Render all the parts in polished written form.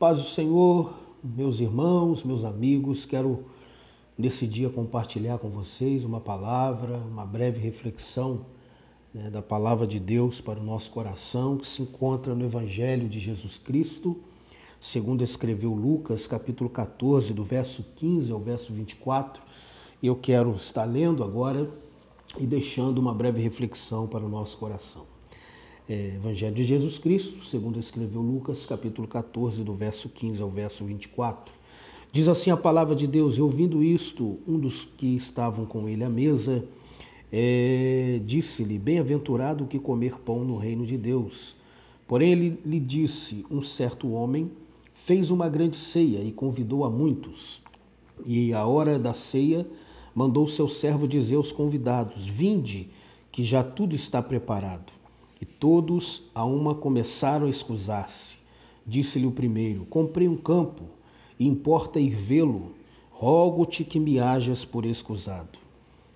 Paz do Senhor, meus irmãos, meus amigos, quero nesse dia compartilhar com vocês uma palavra, uma breve reflexão da palavra de Deus para o nosso coração, que se encontra no Evangelho de Jesus Cristo, segundo escreveu Lucas, capítulo 14, do verso 15 ao verso 24. Eu quero estar lendo agora e deixando uma breve reflexão para o nosso coração. Evangelho de Jesus Cristo, segundo escreveu Lucas, capítulo 14, do verso 15 ao verso 24. Diz assim a palavra de Deus: e ouvindo isto, um dos que estavam com ele à mesa, disse-lhe: bem-aventurado o que comer pão no reino de Deus. Porém ele lhe disse: um certo homem fez uma grande ceia e convidou a muitos. E à hora da ceia mandou seu servo dizer aos convidados: vinde, que já tudo está preparado. E todos a uma começaram a escusar-se. Disse-lhe o primeiro: comprei um campo, e importa ir vê-lo, rogo-te que me hajas por escusado.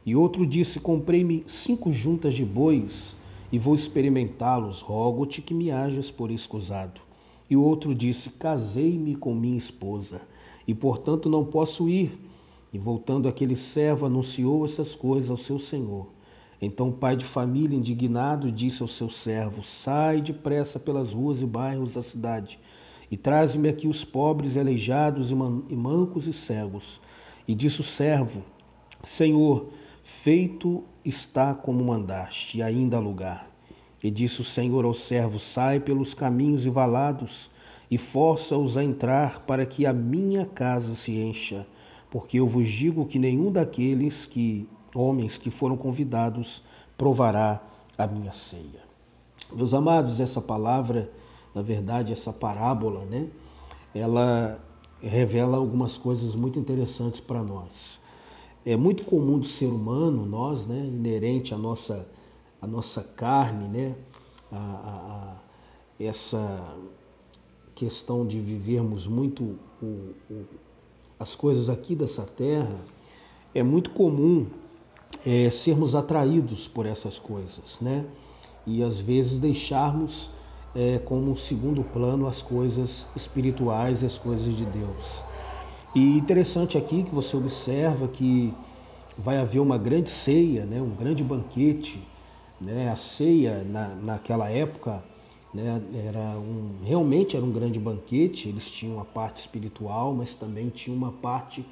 E outro disse: comprei-me 5 juntas de bois, e vou experimentá-los, rogo-te que me hajas por escusado. E o outro disse: casei-me com minha esposa, e portanto não posso ir. E voltando aquele servo, anunciou essas coisas ao seu senhor. Então o pai de família, indignado, disse ao seu servo: sai depressa pelas ruas e bairros da cidade, e traze-me aqui os pobres, aleijados e mancos e cegos. E disse o servo: Senhor, feito está como mandaste, e ainda há lugar. E disse o Senhor ao servo: sai pelos caminhos e valados, e força-os a entrar, para que a minha casa se encha. Porque eu vos digo que nenhum daqueles homens que foram convidados provará a minha ceia. Meus amados, essa palavra, na verdade, essa parábola, ela revela algumas coisas muito interessantes para nós. É muito comum do ser humano, nós, inerente à nossa carne, essa questão de vivermos muito as coisas aqui dessa terra, é muito comum sermos atraídos por essas coisas, e às vezes deixarmos como segundo plano as coisas espirituais e as coisas de Deus. E interessante aqui que você observa que vai haver uma grande ceia, um grande banquete, a ceia naquela época, realmente era um grande banquete. Eles tinham a parte espiritual, mas também tinha uma parte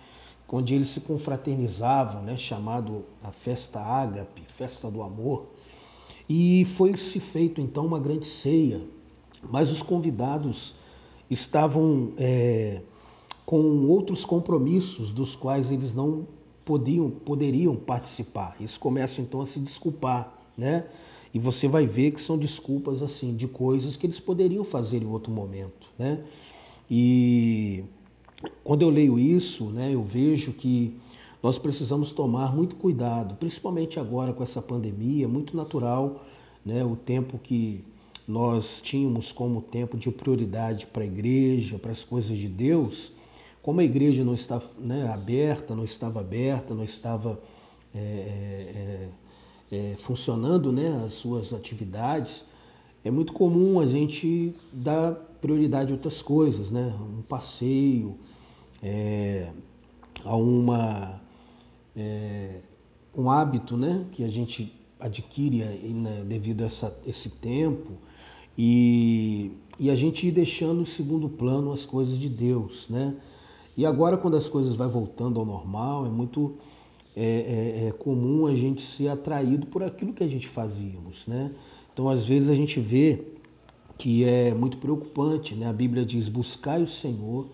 onde eles se confraternizavam, chamado a festa ágape, festa do amor. E foi-se feito então uma grande ceia, mas os convidados estavam com outros compromissos dos quais eles não poderiam participar. Eles começam então a se desculpar, E você vai ver que são desculpas assim de coisas que eles poderiam fazer em outro momento, E quando eu leio isso, eu vejo que nós precisamos tomar muito cuidado, principalmente agora com essa pandemia. Muito natural, o tempo que nós tínhamos como tempo de prioridade para a igreja, para as coisas de Deus. Como a igreja não está aberta, não estava funcionando, as suas atividades, é muito comum a gente dar prioridade a outras coisas, um passeio, a um hábito, que a gente adquire devido a esse tempo, e a gente ir deixando em segundo plano as coisas de Deus, E agora, quando as coisas vão voltando ao normal, é muito comum a gente ser atraído por aquilo que a gente fazíamos, Então, às vezes, a gente vê que é muito preocupante, A Bíblia diz: buscai o Senhor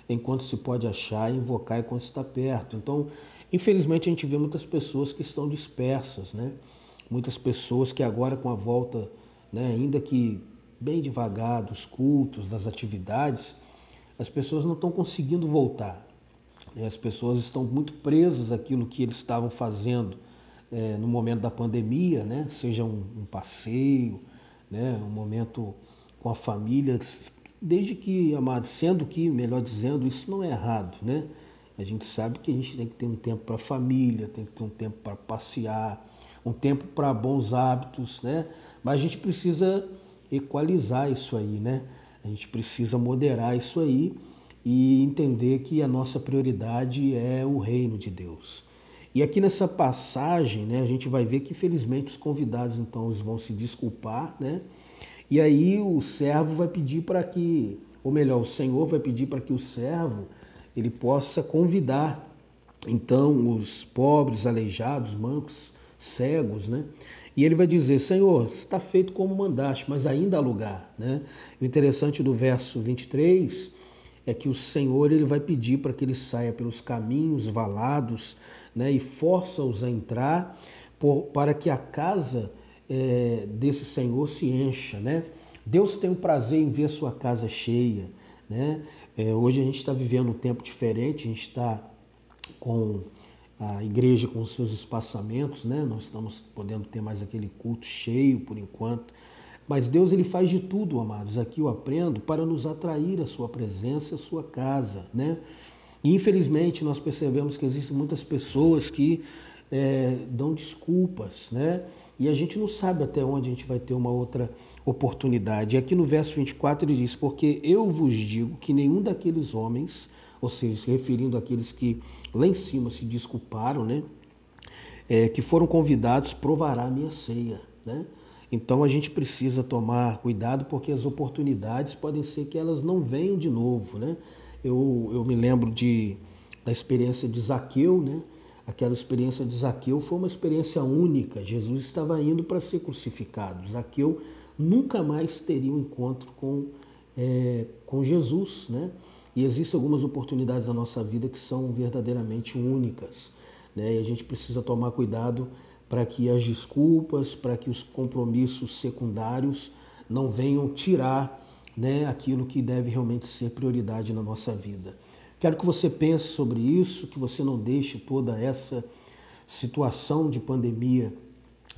enquanto se pode achar, e invocai quando está perto. Então, infelizmente, a gente vê muitas pessoas que estão dispersas, Muitas pessoas que agora, com a volta, ainda que bem devagar, dos cultos, das atividades, as pessoas não estão conseguindo voltar. As pessoas estão muito presas àquilo que eles estavam fazendo no momento da pandemia, Seja um passeio, um momento com a família, desde que, amado, sendo que, melhor dizendo, isso não é errado, A gente sabe que a gente tem que ter um tempo para a família, tem que ter um tempo para passear, um tempo para bons hábitos, Mas a gente precisa equalizar isso aí, A gente precisa moderar isso aí e entender que a nossa prioridade é o reino de Deus. E aqui nessa passagem, né, a gente vai ver que infelizmente os convidados então vão se desculpar, né? E aí o servo vai pedir para que, ou melhor, o Senhor vai pedir para que o servo ele possa convidar então os pobres, aleijados, mancos, cegos, né? E ele vai dizer, Senhor, está feito como mandaste, mas ainda há lugar, né? O interessante do verso 23 é que o Senhor ele vai pedir para que ele saia pelos caminhos valados, né? E força-os a entrar para que a casa desse Senhor se encha, né? Deus tem um prazer em ver a sua casa cheia, né? Hoje a gente está vivendo um tempo diferente, a gente está com a igreja com os seus espaçamentos, né? Nós estamos podendo ter mais aquele culto cheio por enquanto, mas Deus ele faz de tudo, amados, aqui eu aprendo, para nos atrair a sua presença, a sua casa, né? E infelizmente nós percebemos que existem muitas pessoas que dão desculpas, né? E a gente não sabe até onde a gente vai ter uma outra oportunidade. E aqui no verso 24 ele diz, porque eu vos digo que nenhum daqueles homens, ou seja, se referindo àqueles que lá em cima se desculparam, né? Que foram convidados, provará a minha ceia, né? Então a gente precisa tomar cuidado porque as oportunidades podem ser que elas não venham de novo, né? Eu me lembro da experiência de Zaqueu, né? Aquela experiência de Zaqueu foi uma experiência única. Jesus estava indo para ser crucificado. Zaqueu nunca mais teria um encontro com Jesus, né? E existem algumas oportunidades na nossa vida que são verdadeiramente únicas, né? E a gente precisa tomar cuidado para que as desculpas, para que os compromissos secundários não venham tirar, né, aquilo que deve realmente ser prioridade na nossa vida. Quero que você pense sobre isso, que você não deixe toda essa situação de pandemia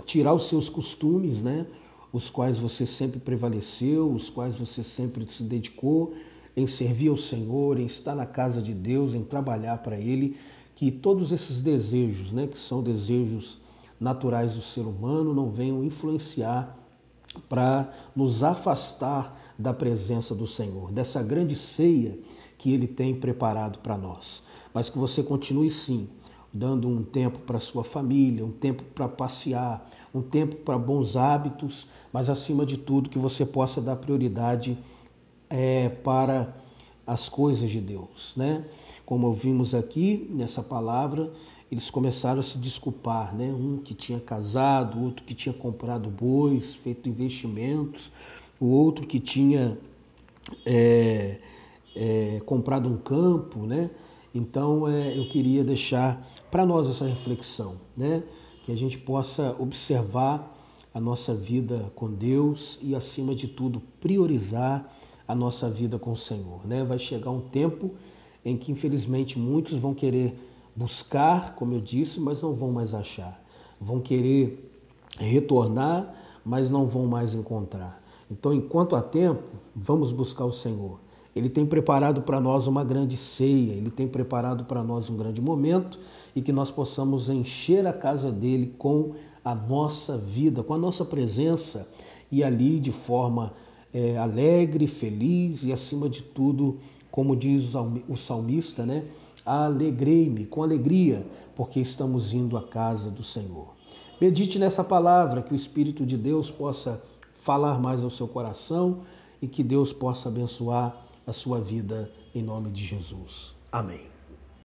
tirar os seus costumes, né, os quais você sempre prevaleceu, os quais você sempre se dedicou em servir ao Senhor, em estar na casa de Deus, em trabalhar para Ele, que todos esses desejos, né, que são desejos naturais do ser humano, não venham influenciar para nos afastar da presença do Senhor, dessa grande ceia que Ele tem preparado para nós. Mas que você continue sim, dando um tempo para sua família, um tempo para passear, um tempo para bons hábitos, mas acima de tudo que você possa dar prioridade para as coisas de Deus, né? Como ouvimos aqui nessa palavra, eles começaram a se desculpar, né? Um que tinha casado, outro que tinha comprado bois, feito investimentos, o outro que tinha comprado um campo, né? Então eu queria deixar para nós essa reflexão, né? Que a gente possa observar a nossa vida com Deus e, acima de tudo, priorizar a nossa vida com o Senhor, né? Vai chegar um tempo em que, infelizmente, muitos vão querer buscar, como eu disse, mas não vão mais achar. Vão querer retornar, mas não vão mais encontrar. Então, enquanto há tempo, vamos buscar o Senhor. Ele tem preparado para nós uma grande ceia, Ele tem preparado para nós um grande momento e que nós possamos encher a casa dEle com a nossa vida, com a nossa presença e ali de forma alegre, feliz e, acima de tudo, como diz o salmista, né? Alegrei-me com alegria, porque estamos indo à casa do Senhor. Medite nessa palavra, que o Espírito de Deus possa falar mais ao seu coração e que Deus possa abençoar a sua vida em nome de Jesus. Amém.